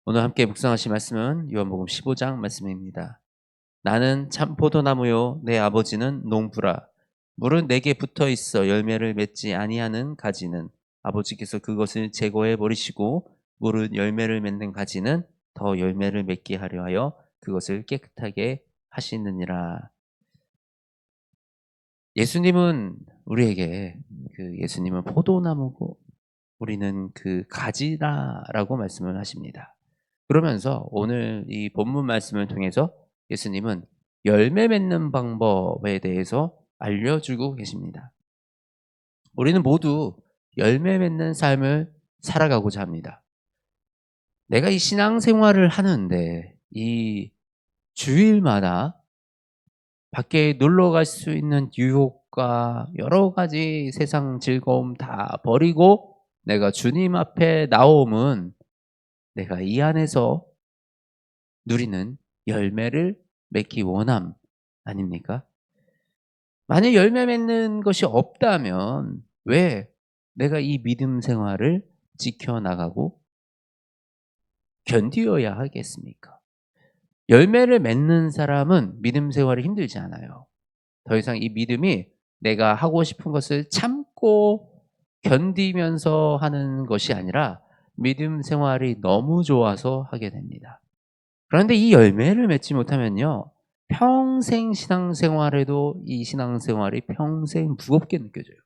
오늘 함께 묵상하실 말씀은 요한복음 15장 말씀입니다. 나는 참 포도나무요 내 아버지는 농부라. 물은 내게 붙어 있어 열매를 맺지 아니하는 가지는 아버지께서 그것을 제거해 버리시고, 물은 열매를 맺는 가지는 더 열매를 맺게 하려 하여 그것을 깨끗하게 하시느니라. 예수님은 우리에게 예수님은 포도나무고 우리는 그 가지다라고 말씀을 하십니다. 그러면서 오늘 이 본문 말씀을 통해서 예수님은 열매 맺는 방법에 대해서 알려주고 계십니다. 우리는 모두 열매 맺는 삶을 살아가고자 합니다. 내가 이 신앙생활을 하는데 이 주일마다 밖에 놀러 갈 수 있는 유혹과 여러 가지 세상 즐거움 다 버리고 내가 주님 앞에 나옴은 내가 이 안에서 누리는 열매를 맺기 원함 아닙니까? 만약 열매 맺는 것이 없다면 왜 내가 이 믿음 생활을 지켜나가고 견디어야 하겠습니까? 열매를 맺는 사람은 믿음 생활이 힘들지 않아요. 더 이상 이 믿음이 내가 하고 싶은 것을 참고 견디면서 하는 것이 아니라 믿음 생활이 너무 좋아서 하게 됩니다. 그런데 이 열매를 맺지 못하면요, 평생 신앙생활에도 이 신앙생활이 평생 무겁게 느껴져요.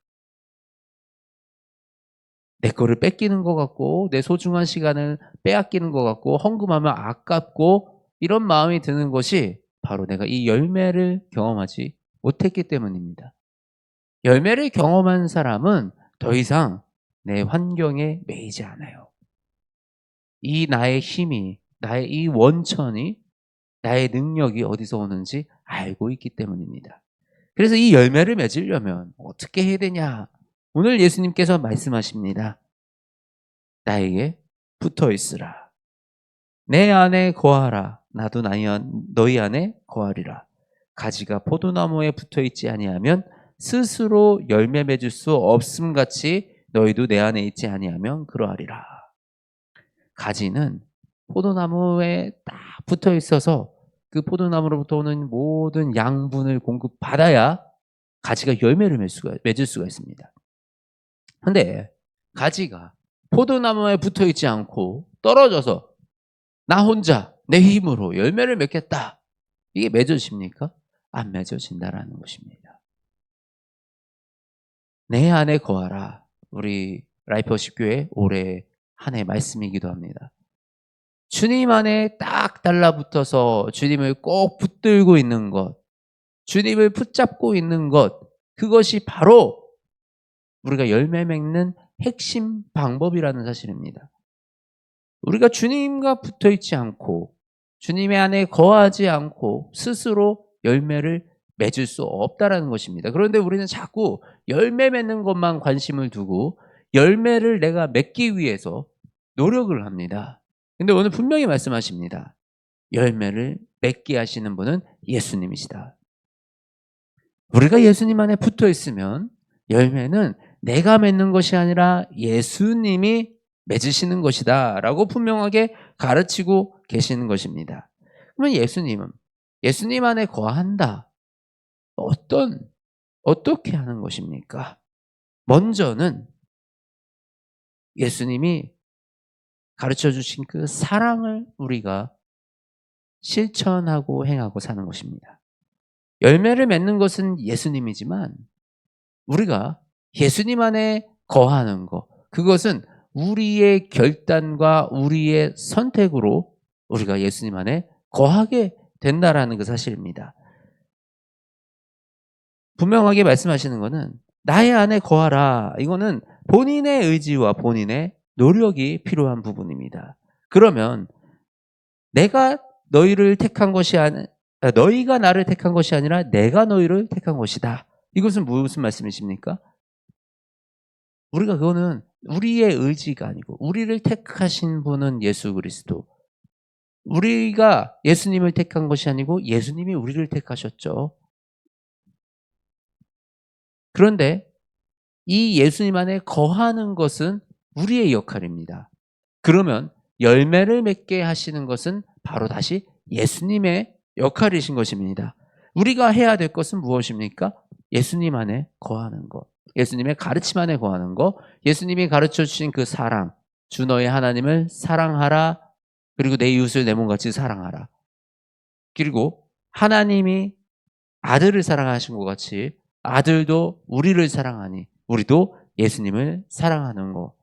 내 거를 뺏기는 것 같고 내 소중한 시간을 빼앗기는 것 같고 헌금하면 아깝고, 이런 마음이 드는 것이 바로 내가 이 열매를 경험하지 못했기 때문입니다. 열매를 경험한 사람은 더 이상 내 환경에 매이지 않아요. 이 나의 힘이, 나의 이 원천이, 나의 능력이 어디서 오는지 알고 있기 때문입니다. 그래서 이 열매를 맺으려면 어떻게 해야 되냐? 오늘 예수님께서 말씀하십니다. 나에게 붙어 있으라. 내 안에 거하라. 나도 너희 안에 거하리라. 가지가 포도나무에 붙어 있지 아니하면 스스로 열매 맺을 수 없음 같이 너희도 내 안에 있지 아니하면 그러하리라. 가지는 포도나무에 딱 붙어 있어서 그 포도나무로부터 오는 모든 양분을 공급받아야 가지가 열매를 맺을 수가 있습니다. 근데 가지가 포도나무에 붙어 있지 않고 떨어져서 나 혼자 내 힘으로 열매를 맺겠다, 이게 맺어집니까? 안 맺어진다라는 것입니다. 내 안에 거하라. 우리 라이프워십 교회 올해 한 해 말씀이기도 합니다. 주님 안에 딱 달라붙어서 주님을 꼭 붙들고 있는 것, 주님을 붙잡고 있는 것, 그것이 바로 우리가 열매 맺는 핵심 방법이라는 사실입니다. 우리가 주님과 붙어 있지 않고 주님의 안에 거하지 않고 스스로 열매를 맺을 수 없다라는 것입니다. 그런데 우리는 자꾸 열매 맺는 것만 관심을 두고 열매를 내가 맺기 위해서 노력을 합니다. 근데 오늘 분명히 말씀하십니다. 열매를 맺게 하시는 분은 예수님이시다. 우리가 예수님 안에 붙어 있으면 열매는 내가 맺는 것이 아니라 예수님이 맺으시는 것이다 라고 분명하게 가르치고 계시는 것입니다. 그러면 예수님 안에 거한다. 어떻게 하는 것입니까? 먼저는 예수님이 가르쳐 주신 그 사랑을 우리가 실천하고 행하고 사는 것입니다. 열매를 맺는 것은 예수님이지만 우리가 예수님 안에 거하는 것, 그것은 우리의 결단과 우리의 선택으로 우리가 예수님 안에 거하게 된다라는 그 사실입니다. 분명하게 말씀하시는 것은 나의 안에 거하라. 이거는 본인의 의지와 본인의 노력이 필요한 부분입니다. 그러면 내가 너희를 택한 것이 너희가 나를 택한 것이 아니라 내가 너희를 택한 것이다. 이것은 무슨 말씀이십니까? 우리가 그거는 우리의 의지가 아니고 우리를 택하신 분은 예수 그리스도. 우리가 예수님을 택한 것이 아니고 예수님이 우리를 택하셨죠. 그런데 이 예수님 안에 거하는 것은 우리의 역할입니다. 그러면 열매를 맺게 하시는 것은 바로 다시 예수님의 역할이신 것입니다. 우리가 해야 될 것은 무엇입니까? 예수님 안에 거하는 것, 예수님의 가르침 안에 거하는 것, 예수님이 가르쳐 주신 그 사랑, 주 너의 하나님을 사랑하라, 그리고 내 이웃을 내 몸같이 사랑하라. 그리고 하나님이 아들을 사랑하신 것 같이 아들도 우리를 사랑하니 우리도 예수님을 사랑하는 것.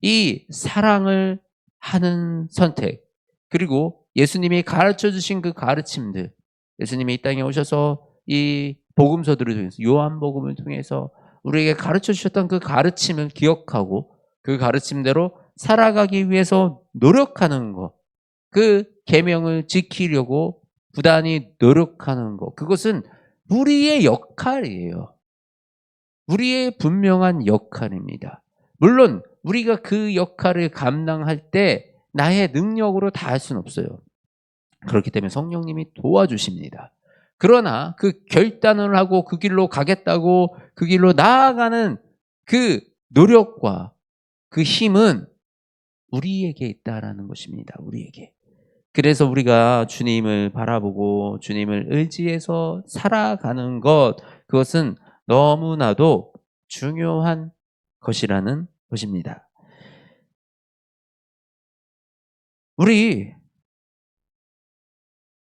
이 사랑을 하는 선택, 그리고 예수님이 가르쳐 주신 그 가르침들, 예수님이 이 땅에 오셔서 이 복음서들을 통해서, 요한복음을 통해서 우리에게 가르쳐 주셨던 그 가르침을 기억하고 그 가르침대로 살아가기 위해서 노력하는 것, 그 계명을 지키려고 부단히 노력하는 것, 그것은 우리의 역할이에요. 우리의 분명한 역할입니다. 물론 우리가 그 역할을 감당할 때 나의 능력으로 다 할 수는 없어요. 그렇기 때문에 성령님이 도와주십니다. 그러나 그 결단을 하고 그 길로 가겠다고 그 길로 나아가는 그 노력과 그 힘은 우리에게 있다라는 것입니다. 우리에게. 그래서 우리가 주님을 바라보고 주님을 의지해서 살아가는 것, 그것은 너무나도 중요한 것이라는 것입니다. 우리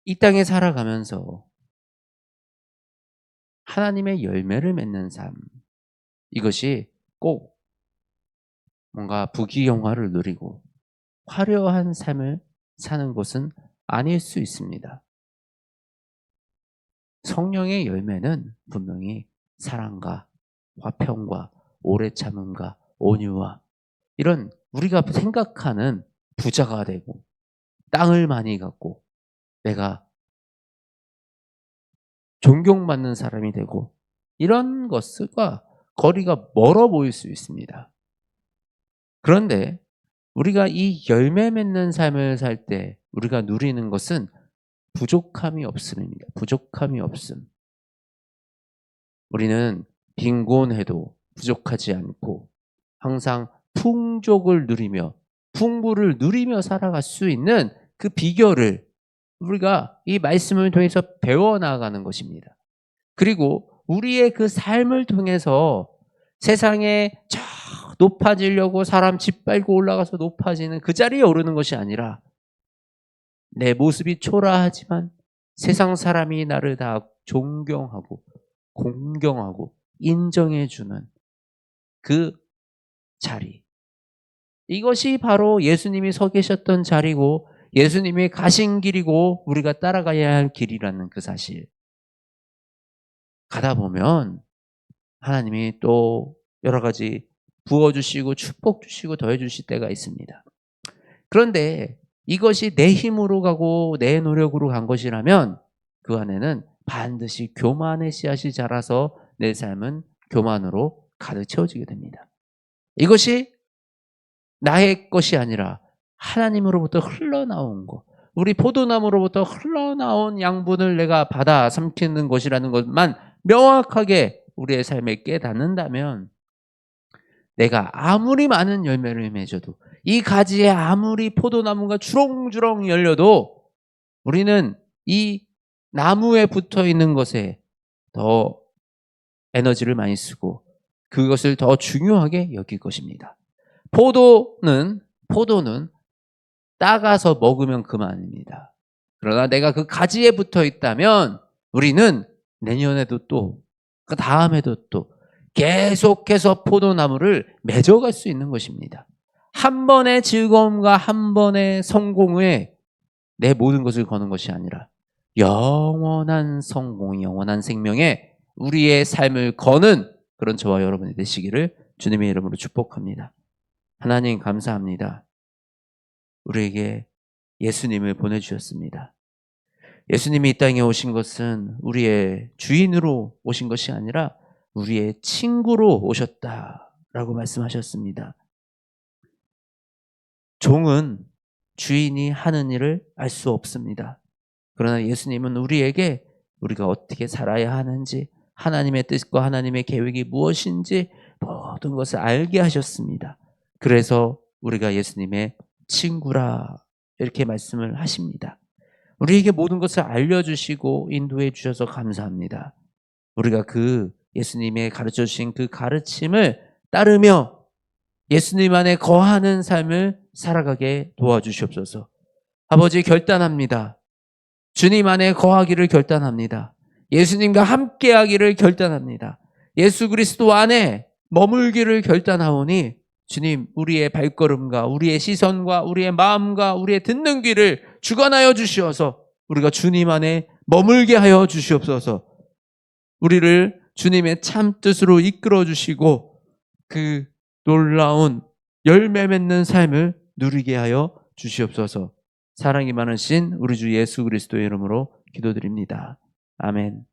이 땅에 살아가면서 하나님의 열매를 맺는 삶, 이것이 꼭 뭔가 부귀영화를 누리고 화려한 삶을 사는 것은 아닐 수 있습니다. 성령의 열매는 분명히 사랑과 화평과 오래 참음과 온유와 이런 우리가 생각하는 부자가 되고 땅을 많이 갖고 내가 존경받는 사람이 되고 이런 것과 거리가 멀어 보일 수 있습니다. 그런데 우리가 이 열매 맺는 삶을 살 때 우리가 누리는 것은 부족함이 없음입니다. 부족함이 없음. 우리는 빈곤해도 부족하지 않고 항상 풍족을 누리며 풍부를 누리며 살아갈 수 있는 그 비결을 우리가 이 말씀을 통해서 배워나가는 것입니다. 그리고 우리의 그 삶을 통해서 세상에 저 높아지려고 사람 짓밟고 올라가서 높아지는 그 자리에 오르는 것이 아니라 내 모습이 초라하지만 세상 사람이 나를 다 존경하고 공경하고 인정해주는 그 자리. 이것이 바로 예수님이 서 계셨던 자리고 예수님이 가신 길이고 우리가 따라가야 할 길이라는 그 사실. 가다 보면 하나님이 또 여러 가지 부어주시고 축복 주시고 더해주실 때가 있습니다. 그런데 이것이 내 힘으로 가고 내 노력으로 간 것이라면 그 안에는 반드시 교만의 씨앗이 자라서 내 삶은 교만으로 가득 채워지게 됩니다. 이것이 나의 것이 아니라 하나님으로부터 흘러나온 것, 우리 포도나무로부터 흘러나온 양분을 내가 받아 삼키는 것이라는 것만 명확하게 우리의 삶에 깨닫는다면 내가 아무리 많은 열매를 맺어도 이 가지에 아무리 포도나무가 주렁주렁 열려도 우리는 이 나무에 붙어 있는 것에 더 에너지를 많이 쓰고 그것을 더 중요하게 여길 것입니다. 포도는 따가서 먹으면 그만입니다. 그러나 내가 그 가지에 붙어 있다면 우리는 내년에도 또 그 다음에도 또 계속해서 포도나무를 맺어갈 수 있는 것입니다. 한 번의 즐거움과 한 번의 성공에 내 모든 것을 거는 것이 아니라 영원한 성공, 영원한 생명에 우리의 삶을 거는 그런 저와 여러분이 되시기를 주님의 이름으로 축복합니다. 하나님 감사합니다. 우리에게 예수님을 보내주셨습니다. 예수님이 이 땅에 오신 것은 우리의 주인으로 오신 것이 아니라 우리의 친구로 오셨다라고 말씀하셨습니다. 종은 주인이 하는 일을 알 수 없습니다. 그러나 예수님은 우리에게 우리가 어떻게 살아야 하는지, 하나님의 뜻과 하나님의 계획이 무엇인지 모든 것을 알게 하셨습니다. 그래서 우리가 예수님의 친구라 이렇게 말씀을 하십니다. 우리에게 모든 것을 알려주시고 인도해 주셔서 감사합니다. 우리가 그 예수님의 가르쳐 주신 그 가르침을 따르며 예수님 안에 거하는 삶을 살아가게 도와주시옵소서. 아버지, 결단합니다. 주님 안에 거하기를 결단합니다. 예수님과 함께하기를 결단합니다. 예수 그리스도 안에 머물기를 결단하오니 주님, 우리의 발걸음과 우리의 시선과 우리의 마음과 우리의 듣는 귀를 주관하여 주시어서 우리가 주님 안에 머물게 하여 주시옵소서. 우리를 주님의 참 뜻으로 이끌어 주시고 그 놀라운 열매 맺는 삶을 누리게 하여 주시옵소서. 사랑이 많으신 우리 주 예수 그리스도의 이름으로 기도드립니다. 아멘.